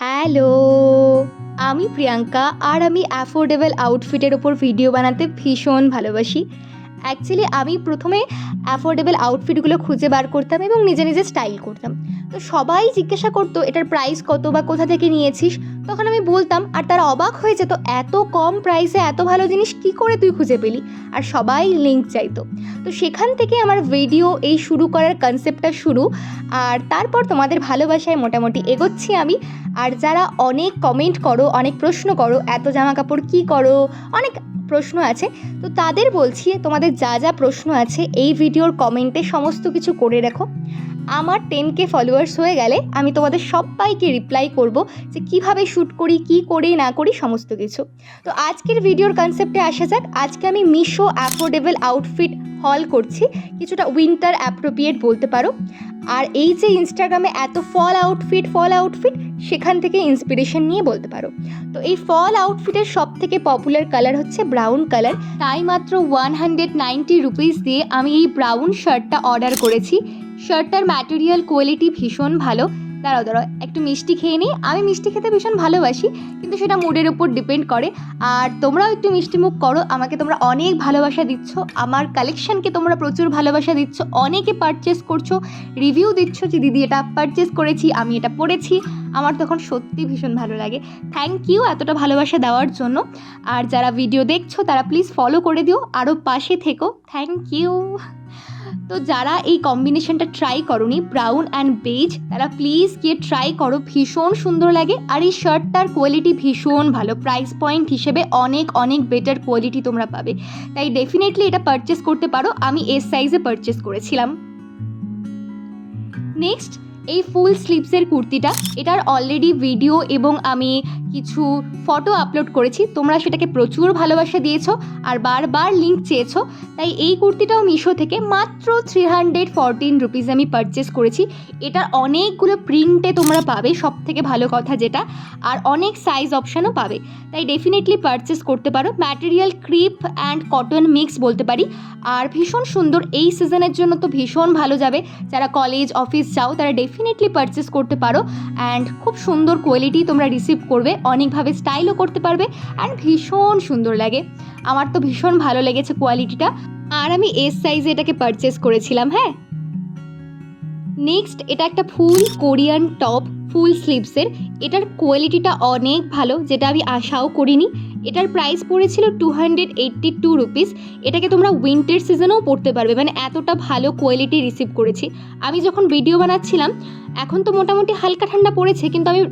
Hello, আমি প্রিয়াঙ্কা আর আমি affordable আউটফিটের ওপর ভিডিও বানাতে ভীষণ ভালোবাসি। অ্যাকচুয়ালি আমি প্রথমে অ্যাফোর্ডেবল আউটফিটগুলো খুঁজে বার করতাম এবং নিজে নিজে স্টাইল করতাম। তো সবাই জিজ্ঞাসা করতো এটার প্রাইস কত বা কোথা থেকে নিয়েছিস। তখন আমি বলতাম আর তারা অবাক হয়ে যেত, এত কম প্রাইসে এত ভালো জিনিস কী করে তুই খুঁজে পেলি। আর সবাই লিঙ্ক চাইতো। তো সেখান থেকে আমার ভিডিও এই শুরু করার কনসেপ্টটা শুরু। আর তারপর তোমাদের ভালোবাসায় মোটামুটি এগোচ্ছি আমি। আর যারা অনেক কমেন্ট করো, অনেক প্রশ্ন করো, এত জামা কাপড় কী করো, অনেক প্রশ্ন আছে, তো তাদের বলছি তোমাদের যা যা প্রশ্ন আছে এই ভিডিওর কমেন্টে সমস্ত কিছু করে রাখো। আমার 10K ফলোয়ার্স হয়ে গেলে আমি তোমাদের সবাইকে রিপ্লাই করব যে কিভাবে শ্যুট করি, কি করি না করি সমস্ত কিছু। তো আজকের ভিডিওর কনসেপ্টে আসা যাক। আজকে আমি মিশো অ্যাফোর্ডেবল আউটফিট হল করছি, কিছুটা উইন্টার অ্যাপ্রোপ্রিয়েট বলতে পারো। আর এই যে ইনস্টাগ্রামে এত ফল আউটফিট সেখান থেকে ইন্সপিরেশন নিয়ে বলতে পারো। তো এই ফল আউটফিটের সব থেকে পপুলার কালার হচ্ছে ব্রাউন কালার। তাই মাত্র 190 রুপিস দিয়ে আমি এই ব্রাউন শার্টটা অর্ডার করেছি। শার্টটার ম্যাটেরিয়াল কোয়ালিটি ভীষণ ভালো। দাঁড়াও একটু মিষ্টি খেয়ে নিই। আমি মিষ্টি খেতে ভীষণ ভালোবাসি, কিন্তু সেটা মুডের উপর ডিপেন্ড করে। আর তোমরাও একটু মিষ্টি মুখ করো, আমাকে তোমরা অনেক ভালোবাসা দিচ্ছ, আমার কালেকশানকে তোমরা প্রচুর ভালোবাসা দিচ্ছ, অনেকে পারচেস করছো, রিভিউ দিচ্ছ যে দিদি এটা পারচেস করেছি, আমি এটা পরেছি। আমার তখন সত্যি ভীষণ ভালো লাগে। থ্যাংক ইউ এতটা ভালোবাসা দেওয়ার জন্য। আর যারা ভিডিও দেখছো তারা প্লিজ ফলো করে দিও, আরও পাশে থেকো। Thank you. তো যারা এই কম্বিনেশনটা ট্রাই করোনি, ব্রাউন অ্যান্ড বেজ, তারা প্লিজ গিয়ে ট্রাই করো, ভীষণ সুন্দর লাগে। আর এই শার্টটার কোয়ালিটি ভীষণ ভালো, প্রাইস পয়েন্ট হিসেবে অনেক অনেক বেটার কোয়ালিটি তোমরা পাবে। তাই ডেফিনেটলি এটা পারচেস করতে পারো। আমি এস সাইজে পারচেস করেছিলাম। নেক্সট এই ফুল স্লিভসের কুর্তিটা, এটার অলরেডি ভিডিও এবং আমি কিছু ফটো আপলোড করেছি। তোমরা সেটাকে প্রচুর ভালোবাসা দিয়েছো আর বারবার লিঙ্ক চেয়েছো। তাই এই কুর্তিটাও মিশো থেকে মাত্র 314 রুপিস আমি পারচেস করেছি। এটার অনেকগুলো প্রিন্টে তোমরা পাবে, সব থেকে ভালো কথা যেটা, আর অনেক সাইজ অপশানও পাবে। তাই ডেফিনেটলি পারচেস করতে পারো। Material creep and cotton mix বলতে পারি। আর ভীষণ সুন্দর, এই সিজনের জন্য তো ভীষণ ভালো যাবে। যারা কলেজ অফিস যাও তারা ডেফিনেটলি পারচেস করতে পারো। অ্যান্ড খুব সুন্দর কোয়ালিটি তোমরা রিসিভ করবে, অনেকভাবে স্টাইলও করতে পারবে। অ্যান্ড ভীষণ সুন্দর লাগে, আমার তো ভীষণ ভালো লেগেছে কোয়ালিটিটা। আর আমি এস সাইজে এটাকে পারচেস করেছিলাম। হ্যাঁ, নেক্সট এটা একটা ফুল কোরিয়ান টপ, ফুল স্লিভসের। এটার কোয়ালিটিটা অনেক ভালো, যেটা আমি আশাও করিনি। এটার প্রাইস পড়েছিল 282 রুপিস। এটাকে তোমরা উইন্টার সিজনেও পরতে পারবে, মানে এতটা ভালো কোয়ালিটি রিসিভ করেছি। আমি যখন ভিডিও বানাচ্ছিলাম, এখন তো মোটামুটি হালকা ঠান্ডা পড়েছে, কিন্তু আমি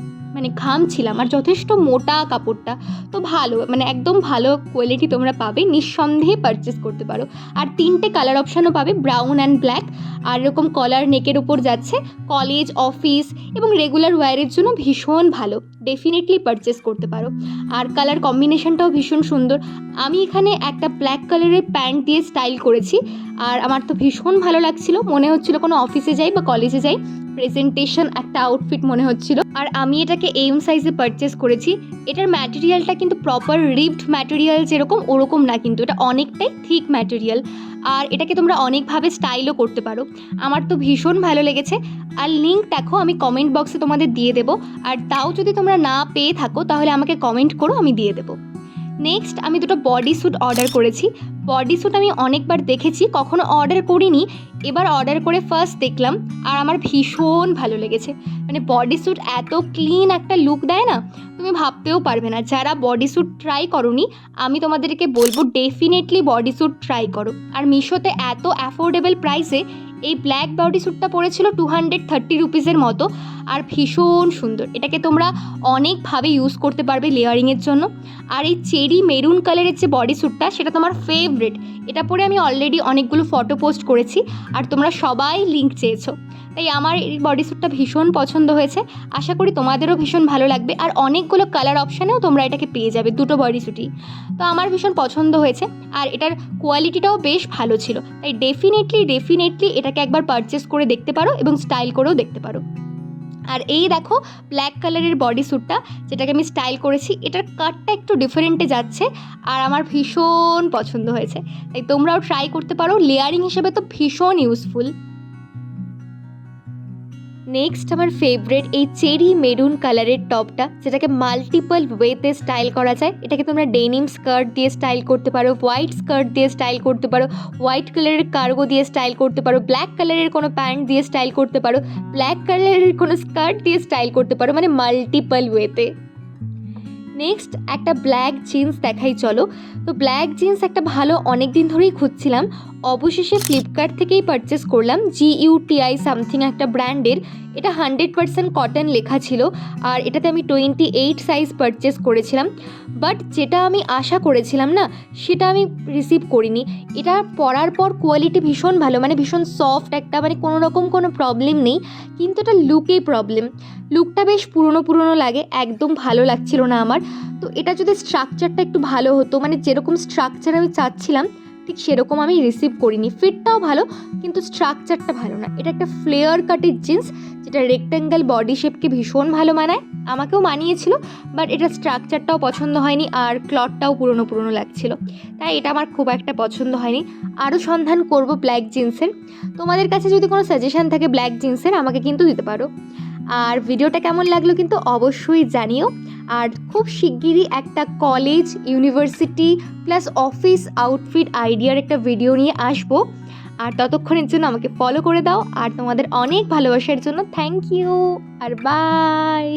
ঘামছিলাম। আর যথেষ্ট মোটা কাপড়টা, তো ভালো, একদম ভালো কোয়ালিটি তোমরা পাবে, নিঃসন্দেহে পারচেস করতে পারো। আর 3টে কালার অপশানও পাবে, ব্রাউন অ্যান্ড ব্ল্যাক। আর এরকম কলার নেকের উপর যাচ্ছে, কলেজ অফিস এবং রেগুলার ওয়্যারের জন্য ভীষণ ভালো, ডেফিনেটলি পারচেস করতে পারো। আর কালার কম্বিনেশনটাও ভীষণ সুন্দর। আমি এখানে একটা ব্ল্যাক কালারের প্যান্ট দিয়ে স্টাইল করেছি, আর আমার তো ভীষণ ভালো লাগছিল, মনে হচ্ছিল কোনো অফিসে যাই বা কলেজে যাই, প্রেজেন্টেশন একটা আউটফিট মনে হচ্ছিল। আর আমি এটাকে এম সাইজে পারচেস করেছি। এটার ম্যাটেরিয়ালটা কিন্তু প্রপার রিবড ম্যাটেরিয়াল যেরকম ওরকম না, কিন্তু এটা অনেকটাই থিক ম্যাটেরিয়াল। আর এটাকে তোমরা অনেকভাবে স্টাইলও করতে পারো। আমার তো ভীষণ ভালো লেগেছে। আর লিঙ্ক দেখো আমি কমেন্ট বক্সে তোমাদের দিয়ে দেবো। আর তাও যদি তোমরা না পেয়ে থাকো তাহলে আমাকে কমেন্ট করো, আমি দিয়ে দেবো। নেক্সট আমি দুটো বডি স্যুট অর্ডার করেছি। বডি স্যুট আমি অনেকবার দেখেছি, কখনো অর্ডার করিনি, এবার অর্ডার করে ফার্স্ট দেখলাম আর আমার ভীষণ ভালো লেগেছে। বডি স্যুট এত ক্লিন একটা লুক দেয় না, তুমি ভাবতেও পারবে না। যারা বডি স্যুট ট্রাই করোনি, আমি তোমাদেরকে বলবো ডেফিনেটলি বডি স্যুট ট্রাই করো। আর মিশোতে এত অ্যাফোর্ডেবল প্রাইসে এই ব্ল্যাক বডি স্যুটটা পড়েছিল 230 রুপিসের মতো। আর ভীষণ সুন্দর, এটাকে তোমরা অনেকভাবে ইউজ করতে পারবে লেয়ারিংয়ের জন্য। আর এই চেরি মেরুন কালারের যে বডি স্যুটটা, সেটা তোমার ফেভারিট। এটা পরে আমি অলরেডি অনেকগুলো ফটো পোস্ট করেছি, আর তোমরা সবাই লিঙ্ক চেয়েছো। তাই আমার এই বডি স্যুটটা ভীষণ পছন্দ হয়েছে, আশা করি তোমাদেরও ভীষণ ভালো লাগবে। আর অনেকগুলো কালার অপশানেও তোমরা এটাকে পেয়ে যাবে, দুটো বডি স্যুটই। তো আমার ভীষণ পছন্দ হয়েছে, আর এটার কোয়ালিটিটাও বেশ ভালো ছিল। তাই ডেফিনেটলি এটাকে একবার পারচেস করে দেখতে পারো এবং স্টাইল করেও দেখতে পারো। আর এই দেখো ব্ল্যাক কালারের বডি স্যুটটা, যেটাকে আমি স্টাইল করেছি, এটার কাটটা একটু ডিফারেন্টে যাচ্ছে আর আমার ভীষণ পছন্দ হয়েছে। তাই তোমরাও ট্রাই করতে পারো, লেয়ারিং হিসেবে তো ভীষণ ইউজফুল। নেক্সট আমার ফেভারিট এই চেরি মেরুন কালারের টপটা, যেটাকে মাল্টিপল ওয়েতে স্টাইল করা যায়। এটাকে তোমরা ডেনিম স্কার্ট দিয়ে স্টাইল করতে পারো, হোয়াইট স্কার্ট দিয়ে স্টাইল করতে পারো, হোয়াইট কালারের কার্গো দিয়ে স্টাইল করতে পারো, ব্ল্যাক কালারের কোনো প্যান্ট দিয়ে স্টাইল করতে পারো, ব্ল্যাক কালারের কোনো স্কার্ট দিয়ে স্টাইল করতে পারো, মানে মাল্টিপল ওয়েতে। নেক্সট একটা ব্ল্যাক জিন্স দেখাই চলো। তো ব্ল্যাক জিন্স একটা ভালো অনেক দিন ধরেই খুঁজছিলাম, অবশেষে ফ্লিপকার্ট থেকেই পারচেস করলাম। GUTI সামথিং একটা ব্র্যান্ডের। এটা 100% কটন লেখা ছিল, আর এটাতে আমি 28 সাইজ পারচেস করেছিলাম। বাট যেটা আমি আশা করেছিলাম না, সেটা আমি রিসিভ করিনি। এটা পরার পর কোয়ালিটি ভীষণ ভালো, মানে ভীষণ সফট একটা, মানে কোনো রকম কোনো প্রবলেম নেই, কিন্তু এটা লুকেই প্রবলেম। লুকটা বেশ পুরনো পুরনো লাগে, একদম ভালো লাগছিল না আমার। তো এটা যদি স্ট্রাকচারটা একটু ভালো হতো, মানে যেরকম স্ট্রাকচার আমি চাচ্ছিলাম ঠিক সেরকম আমি রিসিভ করিনি। ফিটটাও ভালো, কিন্তু স্ট্রাকচারটা ভালো না। এটা একটা ফ্লেয়ার কাটের জিন্স, যেটা রেক্ট্যাঙ্গেল বডি শেপকে ভীষণ ভালো মানায়, আমাকেও মানিয়েছিল। বাট এটা স্ট্রাকচারটাও পছন্দ হয়নি, আর ক্লথটাও পুরনো পুরনো লাগছিল, তাই এটা আমার খুব একটা পছন্দ হয়নি। আরও সন্ধান করব ব্ল্যাক জিন্সের। তোমাদের কাছে যদি কোনো সাজেশান থাকে ব্ল্যাক জিন্সের, আমাকে কিন্তু দিতে পারো। আর ভিডিওটা কেমন লাগলো কিন্তু অবশ্যই জানিও। আর খুব শিগগিরই একটা college, university plus office outfit আইডিয়ার একটা ভিডিও নিয়ে আসবো। আর ততক্ষণের জন্য আমাকে ফলো করে দাও, আর তোমাদের অনেক ভালোবাসার জন্য থ্যাংক ইউ, আর বাই।